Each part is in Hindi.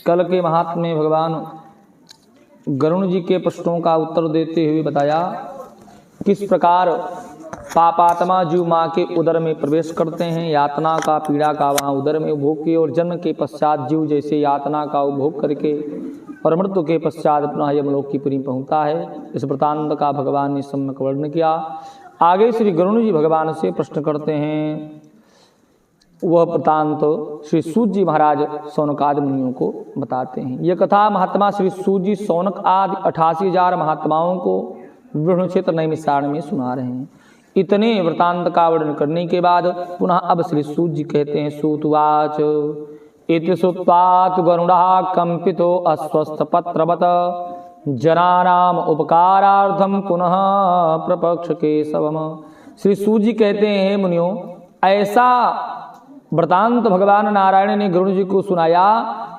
कल के महात्म्य में भगवान गरुण जी के प्रश्नों का उत्तर देते हुए बताया किस प्रकार पापात्मा जीव माँ के उदर में प्रवेश करते हैं, यातना का पीड़ा का वहाँ उदर में उपभोग किए, और जन्म के पश्चात जीव जैसे यातना का उपभोग करके और मृत्यु के पश्चात पुनः यमलोक की पुरी पहुँचता है। इस वृत्तांत का भगवान ने सम्यक वर्णन किया। आगे श्री गरुण जी भगवान से प्रश्न करते हैं। वह वृत्तांत श्री सूत जी महाराज सौनकादि मुनियों को बताते हैं। यह कथा महात्मा श्री सूत जी सौनक आदि 88,000 महात्माओं को विष्णु क्षेत्र नैमिषारण्य में सुना रहे हैं। इतने वृत्तांत का वर्णन करने के बाद पुनः अब श्री सूत जी कहते हैं। सूतवाच इति सुत्वात् गरुड़ः कंपितो अस्वस्थ पत्रवत जनानाम उपकारार्थम पुनः प्रपक्ष केशवम। श्री सूत जी कहते हैं, मुनियों, ऐसा वृत्तांत भगवान नारायण ने गरुण जी को सुनाया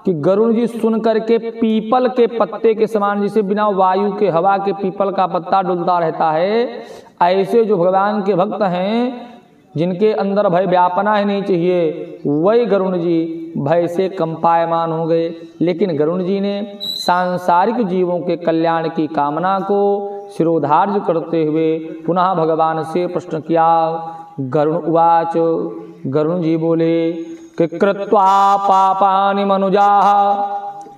कि गरुण जी सुन करके पीपल के पत्ते के समान, जिसे बिना वायु के हवा के पीपल का पत्ता डुलता रहता है, ऐसे जो भगवान के भक्त हैं जिनके अंदर भय व्यापना ही नहीं चाहिए, वही गरुण जी भय से कंपायमान हो गए। लेकिन गरुण जी ने सांसारिक जीवों के कल्याण की कामना को शिरोधार्य करते हुए पुनः भगवान से प्रश्न किया। गरुण उवाच, गरुण जी बोले कि कृत्वा पापानि मनुजाः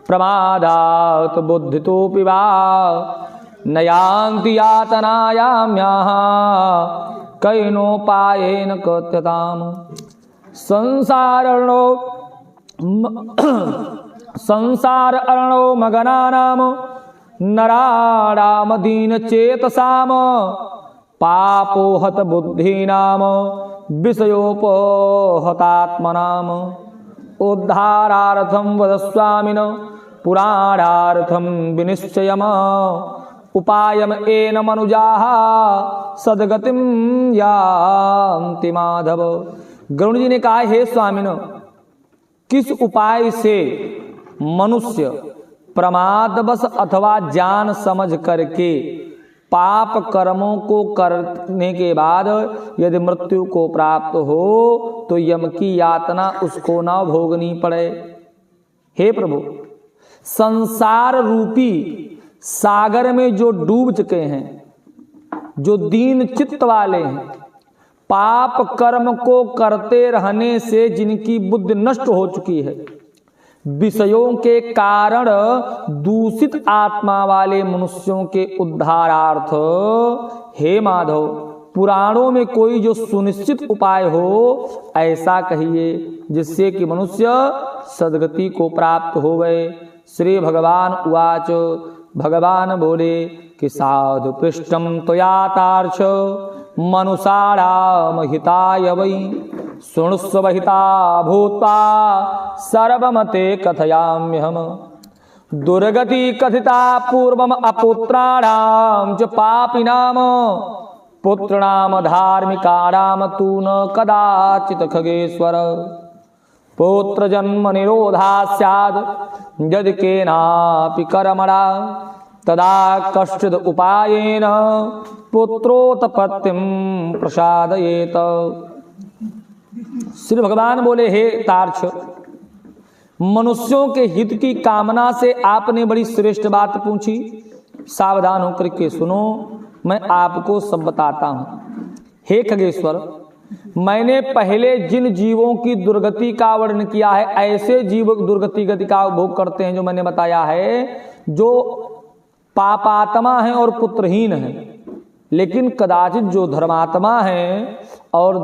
प्रमादात् बुद्धितोऽपि वा न यान्ति यातनायाम्याः कैनोपायेन कथ्यताम्। संसार अर्णो मगनानां नराणां दीनचेतसां पापोहत बुद्धीनां विषयोपहतात्मनां उद्धारार्थं वदस्वामिन पुराणार्थं विनिश्चयम् उपायम एन मनुजाः सद्गतिं यान्ति माधव। गरुण जी ने कहा, हे स्वामिन, किस उपाय से मनुष्य प्रमादवश अथवा जान समझ करके पाप कर्मों को करने के बाद यदि मृत्यु को प्राप्त हो तो यम की यातना उसको न भोगनी पड़े। हे प्रभु, संसार रूपी सागर में जो डूब चुके हैं, जो दीन चित्त वाले हैं, पाप कर्म को करते रहने से जिनकी बुद्धि नष्ट हो चुकी है, विषयों के कारण दूषित आत्मा वाले मनुष्यों के उद्धारार्थ, हे माधव, पुराणों में कोई जो सुनिश्चित उपाय हो ऐसा कहिए जिससे कि मनुष्य सद्गति को प्राप्त हो गए। श्री भगवान उवाच, भगवान बोले कि साधु पृष्ठम त्वयातार्क्ष मनुषाणाम हिताय वै शृणुष्व हिता भूत्वा सर्वमते कथयाम्यहम्। दुर्गति कथिता पूर्वम अपुत्राणाम च पापिनाम पुत्राणाम धार्मिकाणाम तू न कदाचित खगेश्वर। पुत्र जन्म निरोधा स्याद् यदि केनापि कर्मणा तदा कश्चिद् उपायेन पुत्रोत्पत्तिं प्रसादयेत। श्री भगवान बोले, हे तार्क्ष, मनुष्यों के हित की कामना से आपने बड़ी श्रेष्ठ बात पूछी। सावधान होकर के सुनो, मैं आपको सब बताता हूं। हे खगेश्वर, मैंने पहले जिन जीवों की दुर्गति का वर्णन किया है, ऐसे जीव दुर्गति गति का उपभोग करते हैं जो मैंने बताया है, जो पापात्मा हैं और पुत्रहीन हैं। लेकिन कदाचित जो धर्मात्मा हैं और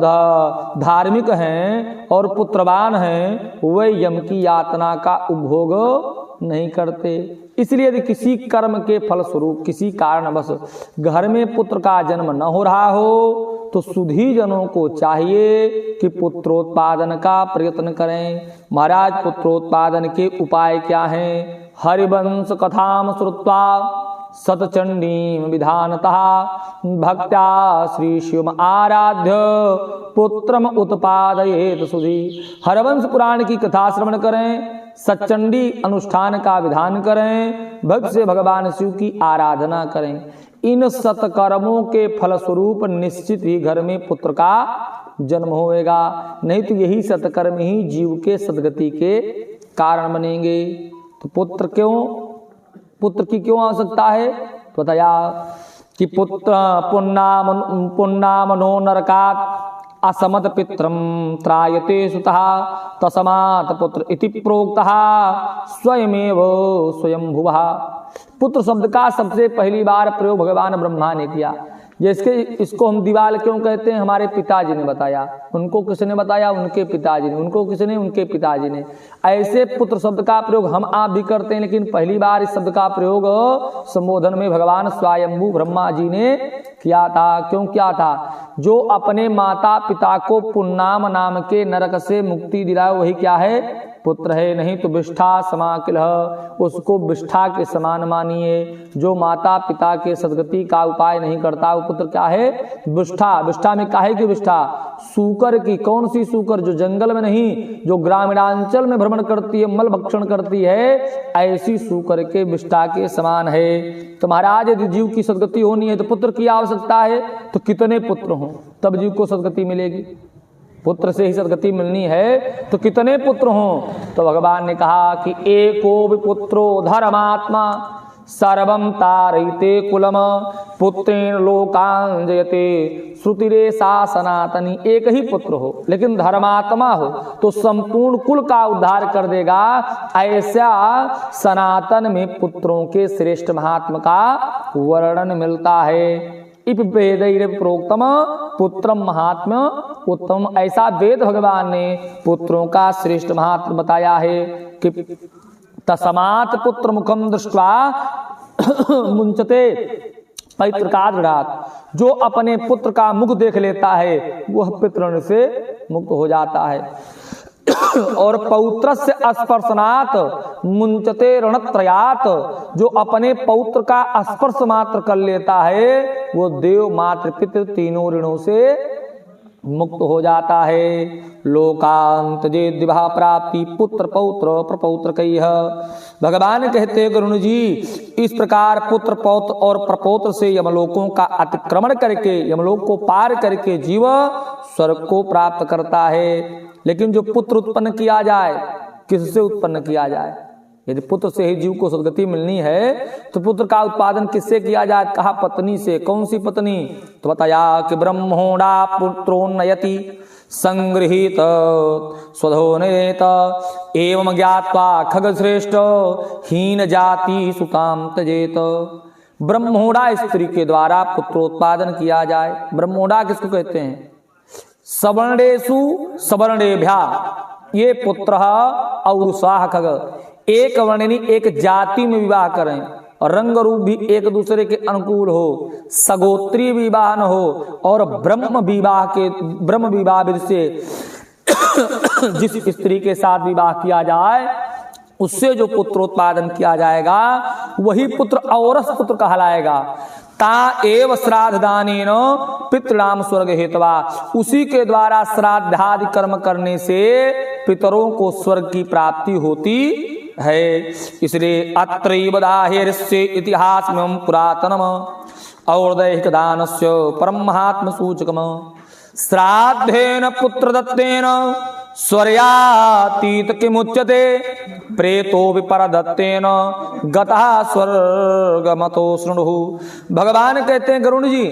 धार्मिक हैं और पुत्रवान हैं, वे यम की यातना का उपभोग नहीं करते। इसलिए यदि किसी कर्म के फलस्वरूप किसी कारणवश घर में पुत्र का जन्म न हो रहा हो तो सुधी जनों को चाहिए कि पुत्रोत्पादन का प्रयत्न करें। महाराज, पुत्रोत्पादन के उपाय क्या हैं? हरिवंश कथाम श्रुत्वा सतचंडीम विधानतः भक्त्या श्री शिवम आराध्य पुत्रम उत्पादयेत सुधी। हरवंश पुराण की कथा श्रवण करें, सतचंडी अनुष्ठान का विधान करें, भक्त से भगवान शिव की आराधना करें। इन सत्कर्मों के फलस्वरूप निश्चित ही घर में पुत्र का जन्म होएगा। नहीं तो यही सत्कर्म ही जीव के सद्गति के कारण बनेंगे। तो पुत्र की क्यों आवश्यकता है? तो बताया कि पुत्र पुण्णामनो नरकात् असमत पित्रम त्रायते सुतः तस्मात् पुत्र इति प्रोक्तः स्वयमेव स्वयंभुवः। पुत्र शब्द का सबसे पहली बार प्रयोग भगवान ब्रह्मा ने किया। जैसे इसको हम दीवाल क्यों कहते हैं? हमारे पिताजी ने बताया। उनको किसने बताया? उनके पिताजी ने। उनको किसने? उनके पिताजी ने। ऐसे पुत्र शब्द का प्रयोग हम आप भी करते हैं, लेकिन पहली बार इस शब्द का प्रयोग संबोधन में भगवान स्वयंभू ब्रह्मा जी ने किया था। क्यों किया था? जो अपने माता पिता को पुण्णाम नाम के नरक से मुक्ति दिलाए वही क्या है? पुत्र है। नहीं तो विष्ठा समाकिलः, उसको विष्ठा के समान मानिए। जो माता पिता के सदगति का उपाय नहीं करता वो पुत्र क्या है? विष्ठा। विष्ठा में काहे की विष्ठा? सूकर की। कौन सी सूकर? जो जंगल में नहीं, जो ग्रामीणांचल में भ्रमण करती है, मल भक्षण करती है, ऐसी सूकर के विष्ठा के समान है। तो महाराज यदि जीव की सदगति होनी है तो पुत्र की आवश्यकता है। तो कितने पुत्र हों तब जीव को सदगति मिलेगी? पुत्र से ही सदगति मिलनी है तो कितने पुत्र हों? तो भगवान ने कहा कि एको विपुत्रो धर्मात्मा सर्वं तारयते कुलम पुत्रेण लोकान् जयते श्रुतिरेषा सनातनी। एक ही पुत्र हो लेकिन धर्मात्मा हो तो संपूर्ण कुल का उद्धार कर देगा। ऐसा सनातन में पुत्रों के श्रेष्ठ महात्मा का वर्णन मिलता है। इप वेदैर प्रोक्तम पुत्रम महात्म्य उत्तम। ऐसा वेद भगवान ने पुत्रों का श्रेष्ठ महात्म बताया है कि तस्मात् पुत्र मुखम दृष्ट्वा मुंचते पैतृकादृढात्। जो अपने पुत्र का मुख देख लेता है वह पितृण से मुक्त हो जाता है। और पौत्रस्य स्पर्शनात् मुंचते ऋणत्रयात्। जो अपने पौत्र का स्पर्श मात्र कर लेता है वो देव मातृ पितृ तीनों ऋणों से मुक्त हो जाता है। लोकांत जे दिभा प्राप्ति पुत्र पौत्र प्रपौत्र कई। भगवान कहते गरुण जी, इस प्रकार पुत्र पौत्र और प्रपौत्र से यमलोकों का अतिक्रमण करके, यमलोक को पार करके जीव स्वर्ग को प्राप्त करता है। लेकिन जो पुत्र उत्पन्न किया जाए, किससे उत्पन्न किया जाए? यदि पुत्र से ही जीव को सदगति मिलनी है तो पुत्र का उत्पादन किससे किया जाए? कहा पत्नी से। कौन सी पत्नी? तो बताया कि ब्रह्मोड़ा पुत्रोन्नयति संगृहीत स्वधोनेत एवं ज्ञात्वा खगश्रेष्ठ हीन जाति सुताम त्यजेत। ब्रह्मोड़ा स्त्री के द्वारा पुत्रोत्पादन किया जाए। ब्रह्मोड़ा किसको कहते हैं? सवर्णेषु सवर्णेभ्या ये पुत्र और स्वाह खग। एक वर्णनी एक जाति में विवाह करें और रंग रूप भी एक दूसरे के अनुकूल हो, सगोत्री विवाह न हो और ब्रह्म विवाह विधि से जिस स्त्री के साथ विवाह किया जाए उससे जो पुत्रोत्पादन किया जाएगा वही पुत्र औरस पुत्र कहलाएगा। ता एव श्राद्धानेन पितृणाम स्वर्ग हेतवा। उसी के द्वारा श्राद्धादि कर्म करने से पितरों को स्वर्ग की प्राप्ति होती है। इसलिए अत्रैव दाहेर्स्य इतिहासमं पुरातनम और दैहिक दानस्य परम महात्म सूचकम। श्राद्धेन पुत्रदत्तेन स्वर्यातीत किमुच्यते प्रेतो विपरदत्तेन गतः स्वर्गमतो शृणु। भगवान कहते हैं गरुण जी,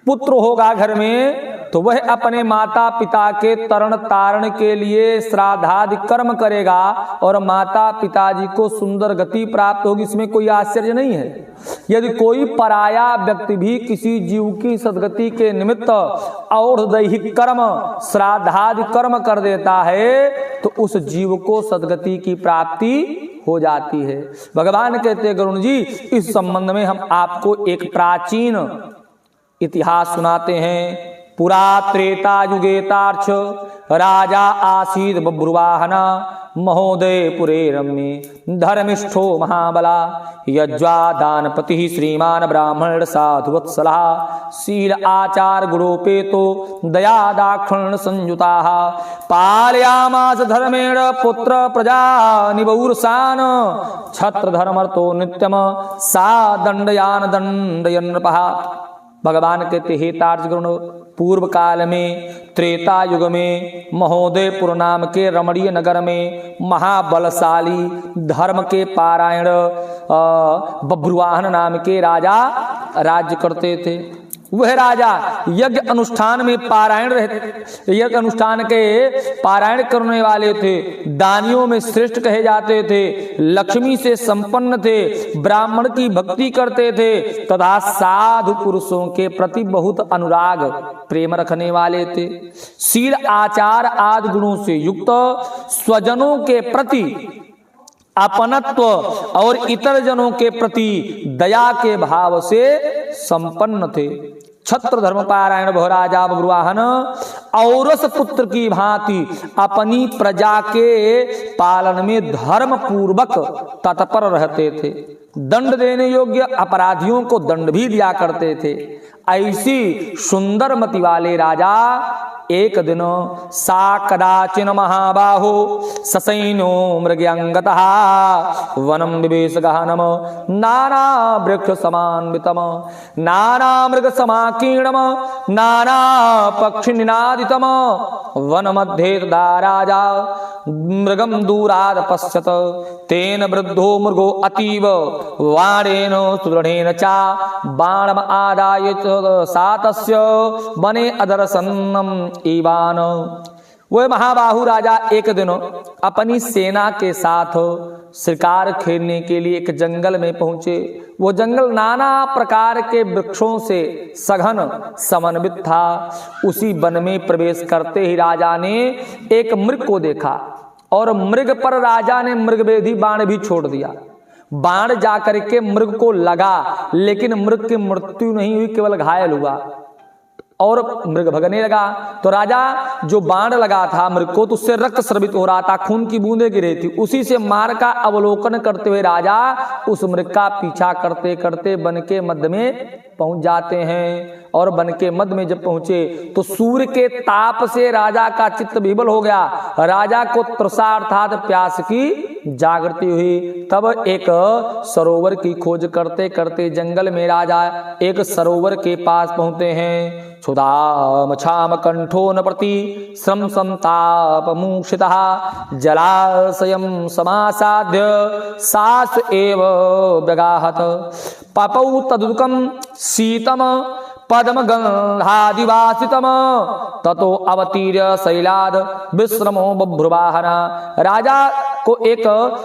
पुत्र होगा घर में तो वह अपने माता पिता के तरण तारण के लिए श्राद्धादि कर्म करेगा और माता पिताजी को सुंदर गति प्राप्त होगी। इसमें कोई आश्चर्य नहीं है। यदि कोई पराया व्यक्ति भी किसी जीव की सदगति के निमित्त और दैहिक कर्म श्राद्धादि कर्म कर देता है तो उस जीव को सदगति की प्राप्ति हो जाती है। भगवान कहते हैं गरुण जी, इस संबंध में हम आपको एक प्राचीन इतिहास सुनाते हैं। पुरा त्रेता युगेतार्च राजा आसीद बभ्रुवाहन महोदय पुरे रम्ये धर्मिष्ठो महाबला यज्वा दानपति श्रीमान ब्राह्मण साधुवत्सला शील आचार गुणोपेतो दया दाक्षिण्य संयुता पालयामास धर्मेण पुत्र प्रजा निबौरसान छत्र धर्मर्तो नित्यम सा दंडयान दंडयन नृपः। भगवान कहते हे तार्ज गरुण, पूर्व काल में त्रेता युग में महोदयपुर नाम के रमणीय नगर में महाबलशाली धर्म के पारायण बभ्रुवाहन नाम के राजा राज्य करते थे। वह राजा यज्ञ अनुष्ठान में पारायण रहते, यज्ञ अनुष्ठान के पारायण करने वाले थे, दानियों में श्रेष्ठ कहे जाते थे, लक्ष्मी से संपन्न थे, ब्राह्मण की भक्ति करते थे तथा साधु पुरुषों के प्रति बहुत अनुराग प्रेम रखने वाले थे। शील आचार आदि गुणों से युक्त, स्वजनों के प्रति अपनत्व और इतर जनों के प्रति दया के भाव से संपन्न थे। छत्र धर्म पारायण भव राजा बभ्रुवाहन औरस पुत्र की भांति अपनी प्रजा के पालन में धर्म पूर्वक तत्पर रहते थे। दंड देने योग्य अपराधियों को दंड भी दिया करते थे। ऐसी सुंदर मति वाले राजा एक दिन सा कदाचिन महाबाहो ससैनो मृगयंगतः वनम विवेश गहनम नाना वृक्ष समान्वितम नाना मृग समाकीर्णम नाना पक्षि निनादितम वन मध्ये तदा राजा मृगम दूराद पश्यत तेन वृद्धो मृगो अतीव वाणेन सुदृढ़ेन चा बाणम आदाय सातस्य बने अदर्शनम ईवान। वह महाबाहु राजा एक दिन अपनी सेना के साथ शिकार खेलने के लिए एक जंगल में पहुंचे। वो जंगल नाना प्रकार के वृक्षों से सघन समन्वित था। उसी वन में प्रवेश करते ही राजा ने एक मृग को देखा और मृग पर राजा ने मृगवेदी बाण भी छोड़ दिया। बाण जाकर के मृग को लगा, लेकिन मृग की मृत्यु नहीं हुई, केवल घायल हुआ और मृग भगने लगा। तो राजा जो बाण लगा था मृग को, तो उससे रक्त स्रवित हो रहा था, खून की बूंदें गिर रही थी। उसी से मार का अवलोकन करते हुए राजा उस मृग का पीछा करते करते वन के मध्य में पहुंच जाते हैं। और वन के मध्य में जब पहुंचे तो सूर्य के ताप से राजा का चित्त विबल हो गया। राजा को तृषा अर्थात प्यास की जागृति हुई। तब एक सरोवर की खोज करते करते जंगल में राजा एक सरोवर के पास पहुंचते हैं। क्षुधाम छाम कंठो न प्रति श्रम संताप मूषितः जलाशयम समासाद्य सास एव व्यगाहत पपौ तदुकम शीतम पद्म गंधादिवासितम ततो अवतीर्य शैलाद विश्रमो बभ्रुवाहन। राजा को एक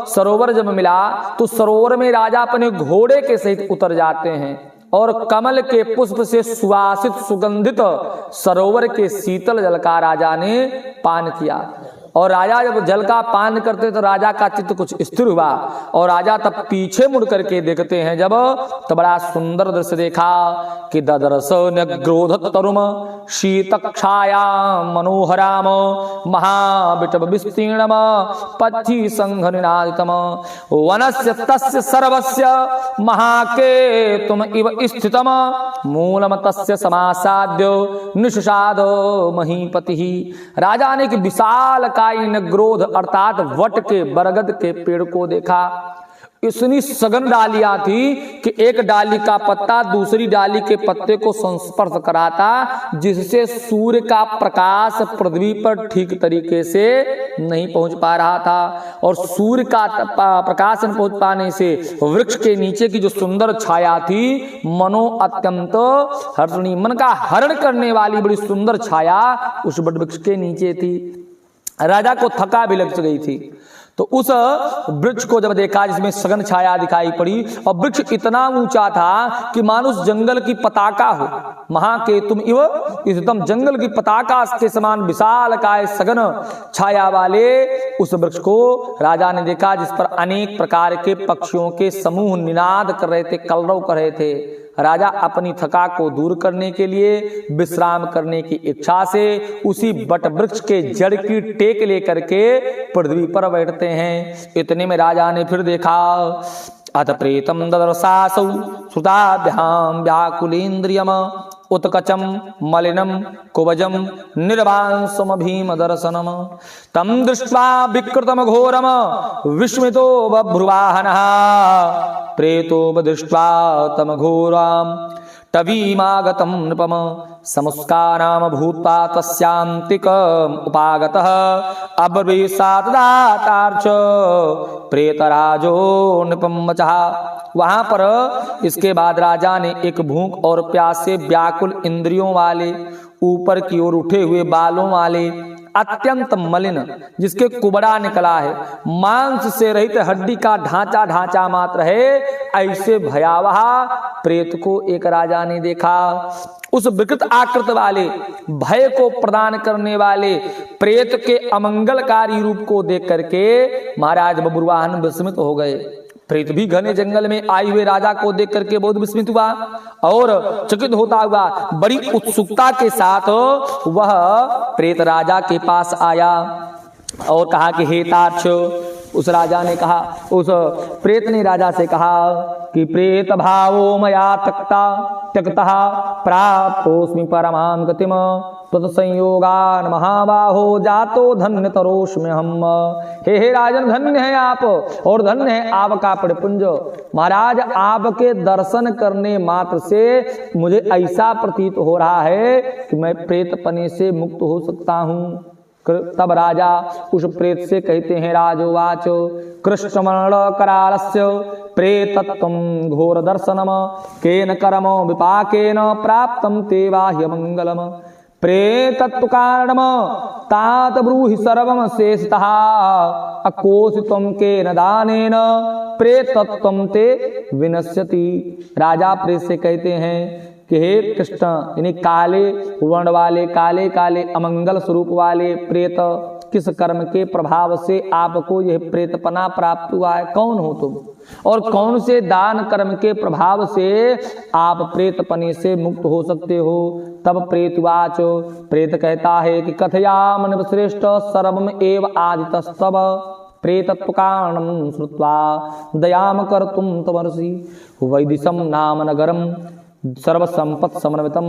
सरोवर जब मिला तो सरोवर में राजा अपने घोड़े के सहित उतर जाते हैं और कमल के पुष्प से सुवासित सुगंधित सरोवर के शीतल जल का राजा ने पान किया। और राजा जब जल का पान करते तो राजा का चित्त कुछ स्थिर हुआ और राजा तब पीछे मुड़ करके देखते हैं जब तो बड़ा सुंदर दृश्य देखा कि ददर्श न्यग्रोध तरुम शीतक्षाया मनोहराम महाविटव विस्तीर्णम पक्षी संघ निनादितम वनस्य तस्य सर्वस्य महाकेतुम इव स्थितम मूलम तस्य समासाद्य निषाद महीपति। राजा ने कि विशाल नग्रोध अर्थात वट के बरगद के पेड़ को देखा। इतनी सघन डालियां थी कि एक डाली का पत्ता दूसरी डाली के पत्ते को संस्पर्श कराता, जिससे सूर्य का प्रकाश पृथ्वी पर ठीक तरीके से नहीं पहुंच पा रहा था। और सूर्य का प्रकाश न पहुंच पाने से वृक्ष के नीचे की जो सुंदर छाया थी मनो अत्यंत हर्षणी, मन का हरण करने वाली बड़ी सुंदर छाया उस वट वृक्ष के नीचे थी। राजा को थका भी लग गई थी। तो उस वृक्ष को जब देखा जिसमें सघन छाया दिखाई पड़ी और वृक्ष इतना ऊंचा था कि मानो उस जंगल की पताका हो, महाकेतुम इव स्थितम, जंगल की पताका के समान विशाल काय सघन छाया वाले उस वृक्ष को राजा ने देखा, जिस पर अनेक प्रकार के पक्षियों के समूह निनाद कर रहे थे, कलरव कर रहे थे। राजा अपनी थका को दूर करने के लिए विश्राम करने की इच्छा से उसी बट वृक्ष के जड़ की टेक लेकर के पृथ्वी पर बैठते हैं। इतने में राजा ने फिर देखा अथ प्रेतम ददर्शासौ श्रुताभ्याम व्याकुलेन्द्रियम उत्कचम मलिनम कुबजम निर्वांसम भीम दर्शनम तम दृष्ट्वा विकृतम घोरम विस्मितो बभ्रुवाहनः प्रेतो दृष्ट्वा तम घोराम तवीमागतम नृपम समुस्कानाम भूत्वा तस्यांतिक उपागतः अब्रवीसातदातार्च प्रेतराजो निपम्मचः। वहां पर इसके बाद राजा ने एक भूख और प्यास से व्याकुल इंद्रियों वाले, ऊपर की ओर उठे हुए बालों वाले, अत्यंत मलिन, जिसके कुबड़ा निकला है, मांस से रहित हड्डी का ढांचा मात्र है, ऐसे भयावह प्रेत को एक राजा ने देखा। उस विकृत आकृत वाले, भय को प्रदान करने वाले प्रेत के अमंगलकारी रूप को देख करके महाराज बब्रुवाहन विस्मित हो गए। प्रेत भी घने जंगल में आए हुए राजा को देख करके बहुत विस्मित हुआ और चकित होता हुआ बड़ी उत्सुकता के साथ वह प्रेत राजा के पास आया और कहा कि हे तार्क्ष, उस राजा ने कहा, उस प्रेत ने राजा से कहा कि प्रेत भावो मया त्यक्तः प्राप्तोस्मि परमां गतिम तत्संयोगान महाबाहो जातो धन्य तरोस्मि हम। हे राजन, धन्य है आप और धन्य है आपका परिपुंज। महाराज, आपके दर्शन करने मात्र से मुझे ऐसा प्रतीत हो रहा है कि मैं प्रेतपने से मुक्त हो सकता हूँ। तब राजा उस प्रेत से कहते हैं, राजोवाच कृष्णमर्ण करालस्य प्रेतत्वं घोर दर्शनम केन कर्म विपाकेन प्राप्तं ते बाह्य मंगलम प्रेतत्व कारणम तात ब्रूहि सर्वम शेषतः अकोसित्वं केन दानेन प्रेतत्वं ते विनश्यति। राजा प्रेत से कहते हैं कि हे कृष्ण, यानी काले वर्ण वाले, काले काले अमंगल स्वरूप वाले प्रेत, किस कर्म के प्रभाव से आपको यह प्रेतपना प्राप्त हुआ है? कौन हो तुम और कौन से दान कर्म के प्रभाव से आप प्रेतपने से मुक्त हो सकते हो? तब प्रेतवाच, प्रेत कहता है कि कथयामि श्रेष्ठ सर्वम एव आदितस्तव प्रेतत्व कारणं श्रुत्वा दयाम कर्तुं तमर्षि वैदिशं नाम नगरम सर्वसंपत् समन्वितम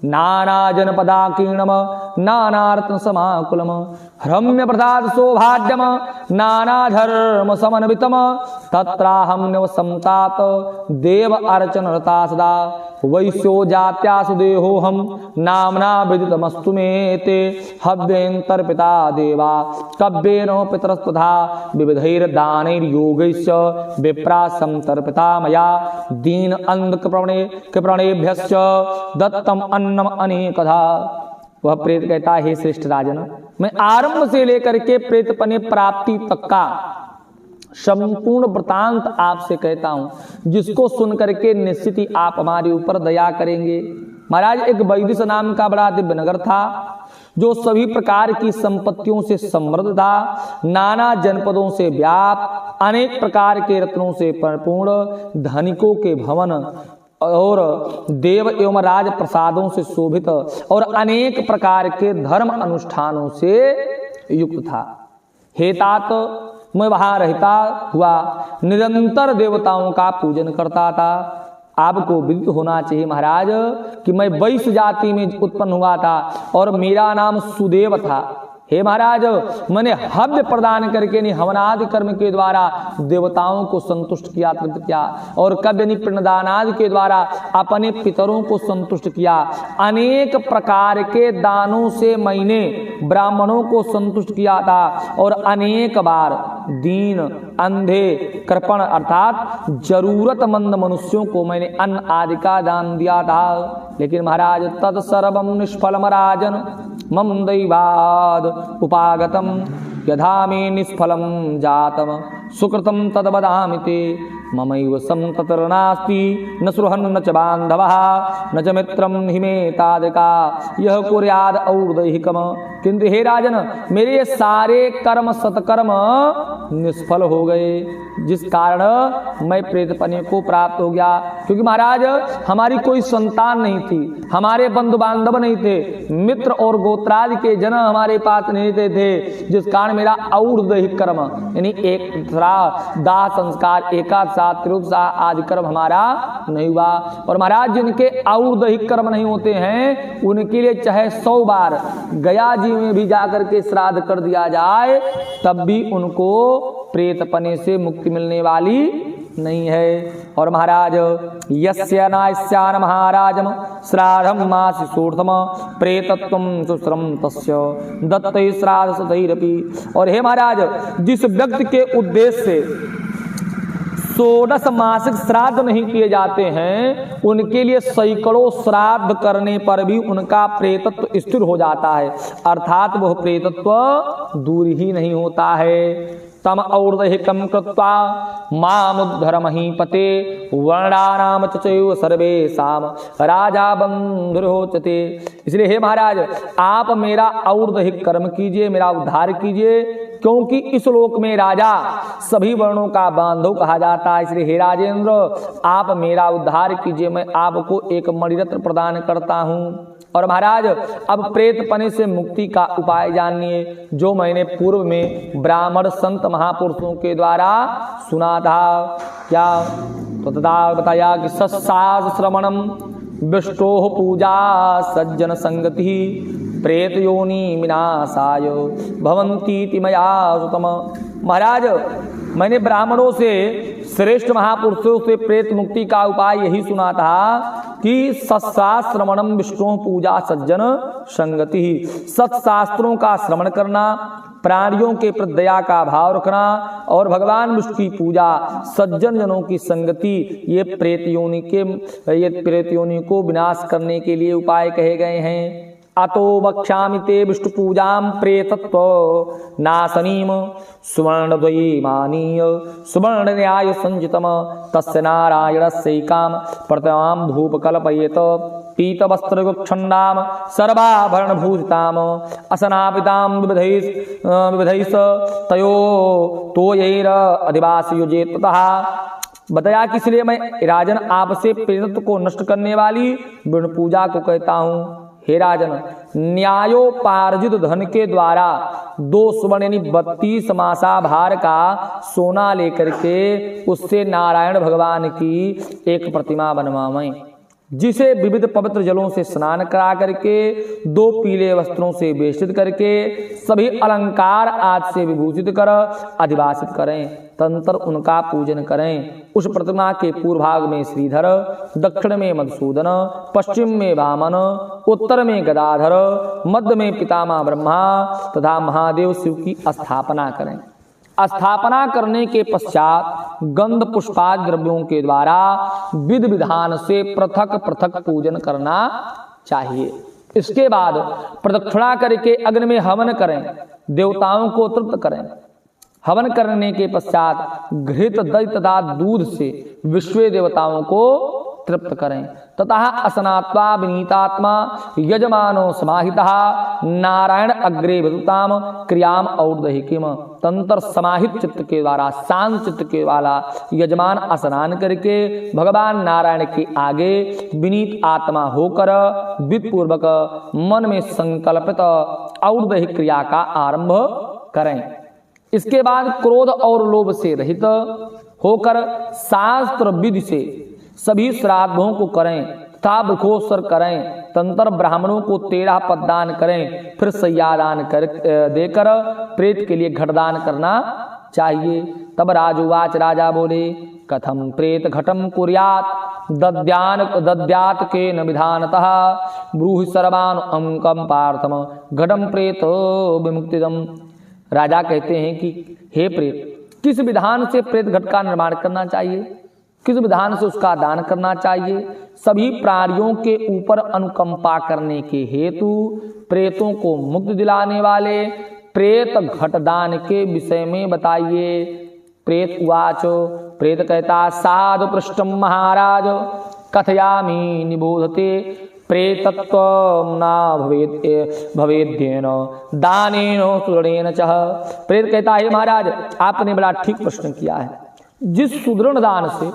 नाना जनपदाकीर्णम नानार्थ समाकुलम रम्य प्रसाद सौभाग्यम नाना धर्म समन्वितम तत्राहं निवसंतात देव अर्चन रता सदा वैश्यो जात्यासु देहोहम नामना विदितमस्तु मे ते हव्येन्तर्पिता देवा कव्येन पितरस्तथा विविधैर्दानैर्योगैश्च विप्रा संतर्पिता मया दीन कृपणेभ्यश्च दत्तम अन्नम अनेकधा। वह प्रेत कहता है, हे श्रेष्ठ राजन, मैं आरंभ से लेकर के प्रेतपने प्राप्ति तक का संपूर्ण वृतांत आपसे कहता हूं, जिसको सुन करके निश्चित ही आप हमारे ऊपर दया करेंगे। महाराज, एक वैदिश नाम का बड़ा दिव्य नगर था, जो सभी प्रकार की संपत्तियों से समृद्ध था, नाना जनपदों से व्याप्त, अनेक प्रकार के रत्नों से परिपूर्ण, धनिकों के भवन और देव एवं राज प्रसादों से शोभित और अनेक प्रकार के धर्म अनुष्ठानों से युक्त था। हे तात, मैं वहां रहता हुआ निरंतर देवताओं का पूजन करता था। आपको विदित होना चाहिए महाराज कि मैं वैश्य जाति में उत्पन्न हुआ था और मेरा नाम सुदेव था। हे महाराज, मैंने हव्य प्रदान करके नहीं हवनादि कर्म के द्वारा देवताओं को संतुष्ट किया, तृप्त किया, और कव्य पिंडदानादि के द्वारा अपने पितरों को संतुष्ट किया। अनेक प्रकार के दानों से मैंने ब्राह्मणों को संतुष्ट किया था और अनेक बार दीन, अंधे, कृपण अर्थात जरूरतमंद मनुष्यों को मैंने अन्न आदि का दान दिया था। लेकिन महाराज, तत्सर्वं निष्फलम राजन मम दैवाद उपागतम यथा मे निष्फलम जातम सुकृतम तद वदामि ते ममैव संततर नास्ति न सुहृन् न च बान्धवः न च मित्रं हि मे तादृका यह कुर्याद और्दैहिकम। किंतु हे राजन, मेरे सारे कर्म सत्कर्म निष्फल हो गए, जिस कारण मैं प्रेतपने को प्राप्त हो गया। क्योंकि महाराज, हमारी कोई संतान नहीं थी, हमारे बंधु बांधव नहीं थे, मित्र और गोत्रादि के जन हमारे पास नहीं थे, जिस कारण मेरा और्दैहिक कर्म यानी एक दाह संस्कार, एकादशा, त्रियोदशा आदि कर्म हमारा नहीं हुआ। और महाराज, जिनके और्दैहिक कर्म नहीं होते हैं उनके लिए चाहे 100 बार गया जी में भी जाकर के श्राद्ध कर दिया जाए, तब भी उनको प्रेतपने से मुक्ति मिलने वाली नहीं है। और महाराज यस्य नास्यान महाराजम श्राद्धम मासि सोर्थम प्रेतत्वम सुश्रम तस्य दत्तै श्राद्ध सतैरपि। और हे महाराज, जिस व्यक्ति के उद्देश्य से 16 मासिक श्राद्ध नहीं किए जाते हैं, उनके लिए सैकड़ों श्राद्ध करने पर भी उनका प्रेतत्व स्थिर हो जाता है, अर्थात वह प्रेतत्व दूर ही नहीं होता है। तम और्दहिकं कृत्वा मामुद्धर महीपते वर्णानाम चैव सर्वेषां राजा बंधुर्होचते। इसलिए हे महाराज, आप मेरा और्दहिक कर्म कीजिए, मेरा उद्धार कीजिए, क्योंकि इस लोक में राजा सभी वर्णों का बांधव कहा जाता है। इसलिए हे राजेंद्र, आप मेरा उद्धार कीजिए, मैं आपको एक मणिरत्न प्रदान करता हूँ। और महाराज, अब प्रेतपने से मुक्ति का उपाय जानिए, जो मैंने पूर्व में ब्राह्मण संत महापुरुषों के द्वारा सुना था। क्या? तो तथा बताया कि सत्सास श्रवणम विष्टोह पूजा सज्जन संगति प्रेत योनि विनाशाय भवन्ति मया सुतम। महाराज, मैंने ब्राह्मणों से, श्रेष्ठ महापुरुषों से प्रेत मुक्ति का उपाय यही सुना था कि सत्शास्त्र श्रवणम विष्णु पूजा सज्जन संगति। सत्शास्त्रों का श्रवण करना, प्राणियों के प्रति दया का भाव रखना और भगवान विष्णु की पूजा, सज्जन जनों की संगति, ये प्रेत योनि को विनाश करने के लिए उपाय कहे गए हैं। अतो वक्ष्यामि ते विष्णु पूजां प्रेतत्व नाशनीम सुवर्णद्वयीमानीय सुवर्ण न्याय संजितम तस्य नारायणस्यैकां प्रतिमां धूपकल्पयेत पीतवस्त्रगुच्छन्दां सर्वाभरणभूषितां असनापितां विविधैः तयो तोयैर अधिवासी युजेत। ततः बताया कि इसलिए मैं राजन आपसे प्रेतत्व को नष्ट करने वाली विष्णु पूजा को कहता हूँ। हे राजन, न्यायोपार्जित धन के द्वारा 2 सुवर्ण यानी 32 मासा भार का सोना लेकर के उससे नारायण भगवान की एक प्रतिमा बनवाएं, जिसे विविध पवित्र जलों से स्नान करा करके 2 पीले वस्त्रों से वेष्टित करके सभी अलंकार आदि से विभूषित कर अधिवासित करें, तंत्र उनका पूजन करें। उस प्रतिमा के पूर्व भाग में श्रीधर, दक्षिण में मधुसूदन, पश्चिम में वामन, उत्तर में गदाधर, मध्य में पितामह ब्रह्मा तथा महादेव शिव की स्थापना करें। स्थापना करने के पश्चात गंध पुष्पादि द्रव्यों के द्वारा विधि विधान से पृथक पृथक पूजन करना चाहिए। इसके बाद प्रदक्षिणा करके अग्नि में हवन करें, देवताओं को तृप्त करें। हवन करने के पश्चात घृत दही तथा दूध से विश्व देवताओं को तृप्त करें। ततः असनात्वा विनीतात्मा यजमानो समाहितः नारायण अग्रे विदुताम क्रियाम और्दहिकीम। तंत्र समाहित चित्त के द्वारा, शांत चित्त के वाला यजमान स्नान करके भगवान नारायण के आगे विनीत आत्मा होकर विधिपूर्वक मन में संकल्पित और्दहिक क्रिया का आरंभ करें। इसके बाद क्रोध और लोभ से रहित होकर शास्त्र विधि से सभी श्राद्धों को करें तथा वृक्षोत्सव करें। तंत्र ब्राह्मणों को 13 पद दान करें, फिर सैयादान देकर प्रेत के लिए घटदान करना चाहिए। तब राजुवाच, राजा बोले, कथम प्रेत घटम कुर्यात् दद्यात के न विधानतः ब्रूहि सर्वान् अंकम पार्थम घटम प्रेत विमुक्तिदम। राजा कहते हैं कि हे प्रेत, किस विधान से प्रेत घट का निर्माण करना चाहिए, किस विधान से उसका दान करना चाहिए। सभी प्राणियों के ऊपर अनुकंपा करने के हेतु प्रेतों को मुक्ति दिलाने वाले प्रेत घट दान के विषय में बताइए। प्रेत उवाचो, प्रेत कहता, साधु पृष्ठम महाराज कथयामि निबोधते प्रेतत्व न भवेद्येन दानेन सुदृढ़ेन चह। प्रेत कहता है, महाराज आपने बड़ा ठीक प्रश्न किया है। जिस सुदृढ़ दान से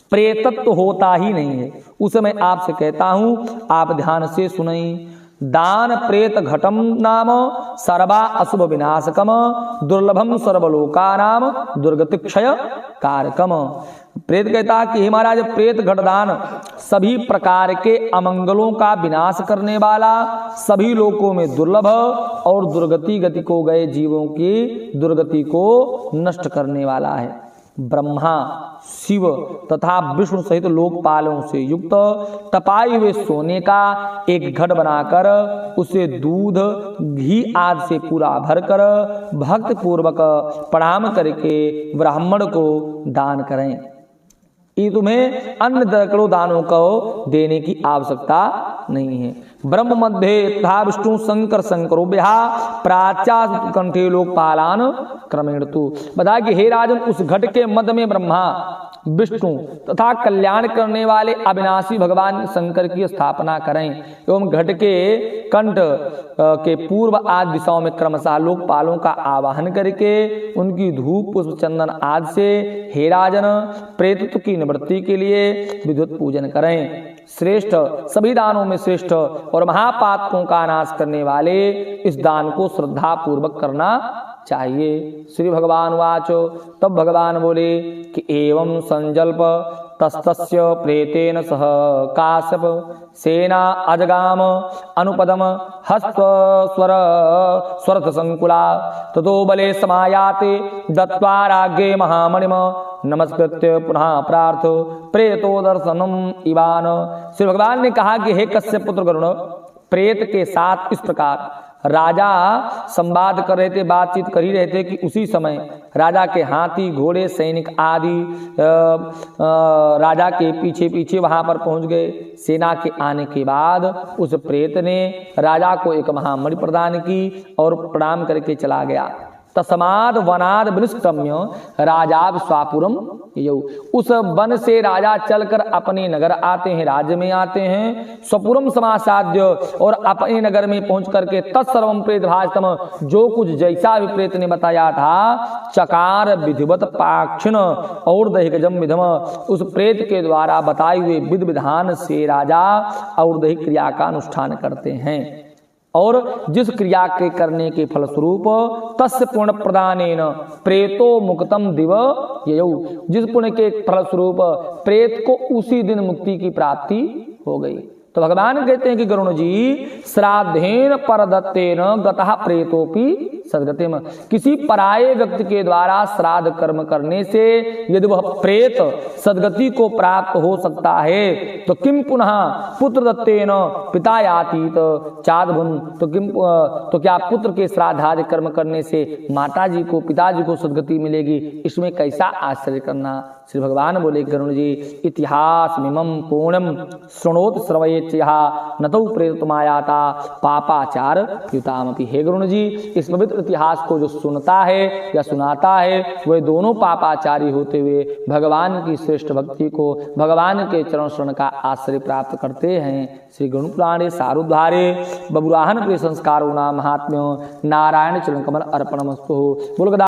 प्रेतत्व होता ही नहीं है, उसे मैं आपसे कहता हूं, आप ध्यान से सुनें। दान प्रेत घटम नाम सर्वा अशुभ विनाशकम दुर्लभम सर्वलोकानाम दुर्गति क्षय कारकम। प्रेत कहता कि हे महाराज, प्रेत घटदान सभी प्रकार के अमंगलों का विनाश करने वाला, सभी लोकों में दुर्लभ और दुर्गति गति को गए जीवों की दुर्गति को नष्ट करने वाला है। ब्रह्मा, शिव तथा विष्णु सहित लोकपालों से युक्त तपाए हुए सोने का एक घट बनाकर उसे दूध घी आदि से पूरा भरकर भक्त पूर्वक प्रणाम करके ब्राह्मण को दान करें। ये तुम्हें अन्य दकड़ो दानों को देने की आवश्यकता नहीं है। ब्रह्म मध्य तथा विष्णु शंकर शंकरो ब्याह प्राचा कंठे लोकपालान क्रमेण तु। बता कि हे राजन, उस घट के मध्य में ब्रह्मा, विष्णु तथा कल्याण करने वाले अविनाशी भगवान शंकर की स्थापना करें एवं घट के कंठ के पूर्व आदि दिशाओं में क्रमशः लोकपालों का आवाहन करके उनकी धूप पुष्प चंदन आदि से हे राजन प्रेतत्व की निवृत्ति के लिए विद्युत पूजन करें। श्रेष्ठ, सभी दानों में श्रेष्ठ और महापातकों का नाश करने वाले इस दान को श्रद्धा पूर्वक करना चाहिए। श्री भगवान वाचो, तब भगवान बोले कि एवं संजल्प तस्तस्य प्रेतेन सह काश्यप सेना अजगाम अनुपदम हस्त स्वरथ संकुला ततो बले समायाते दत्त्वा राज्ञे महामणिम नमस्कृत्य पुनः प्रार्थ प्रेतो दर्शनम इवान। श्री भगवान ने कहा कि हे कश्यप पुत्र गरुण, प्रेत के साथ इस प्रकार राजा संवाद कर रहे थे, बातचीत कर ही रहे थे कि उसी समय राजा के हाथी घोड़े सैनिक आदि राजा के पीछे पीछे वहां पर पहुंच गए। सेना के आने के बाद उस प्रेत ने राजा को एक महामणि प्रदान की और प्रणाम करके चला गया। तस्माद वनाद विनिष्क्रम्य राजा स्वापुरम यौ। उस वन से राजा चलकर अपने नगर आते हैं, राज्य में आते हैं। स्वपुरम समासाद्य, और अपने नगर में पहुंच करके तत्सर्वम प्रेत भाषतम, जो कुछ जैसा भी प्रेत ने बताया था, चकार विधिवत पाक्षिण और दैहिकजम विधम, उस प्रेत के द्वारा बताए हुए विधि विधान से राजा और दैहिक क्रिया का अनुष्ठान करते हैं। और जिस क्रिया के करने के फलस्वरूप तस्य पुण्य प्रदानेन प्रेतो मुक्तम दिव ययौ, जिस पुण्य के फलस्वरूप प्रेत को उसी दिन मुक्ति की प्राप्ति हो गई। तो भगवान कहते हैं कि गरुण जी, श्राद्धेन परदत्तेन गतः प्रेतोपि सद्गतिम, किसी पराये व्यक्ति के द्वारा श्राद्ध कर्म करने से यदि वह प्रेत सद्गति को प्राप्त हो सकता है तो किम पुनः पुत्र दत्तेन पिता यातीत चादभुन, तो क्या पुत्र के श्राद्धादि कर्म करने से माताजी को पिताजी को सद्गति मिलेगी? इसमें कैसा आश्चर्य करना। श्री भगवान बोले गरुण जी, इतिहास मिमम पूर्णम शृणोत श्रवयेच्छा नतौ प्रेतमायाता पापाचार युतामपि। हे गरुण जी, इस पवित्र इतिहास को जो सुनता है या सुनाता है वह दोनों पापाचारी होते हुए भगवान की श्रेष्ठ भक्ति को, भगवान के चरण शरण का आश्रय प्राप्त करते हैं। श्री गरुड़ पुराणे सारुद्धारे बबुराहन प्रिय संस्कारो नाम महात्म्य नारायण चरण कमल अर्पणमस्तु। बोल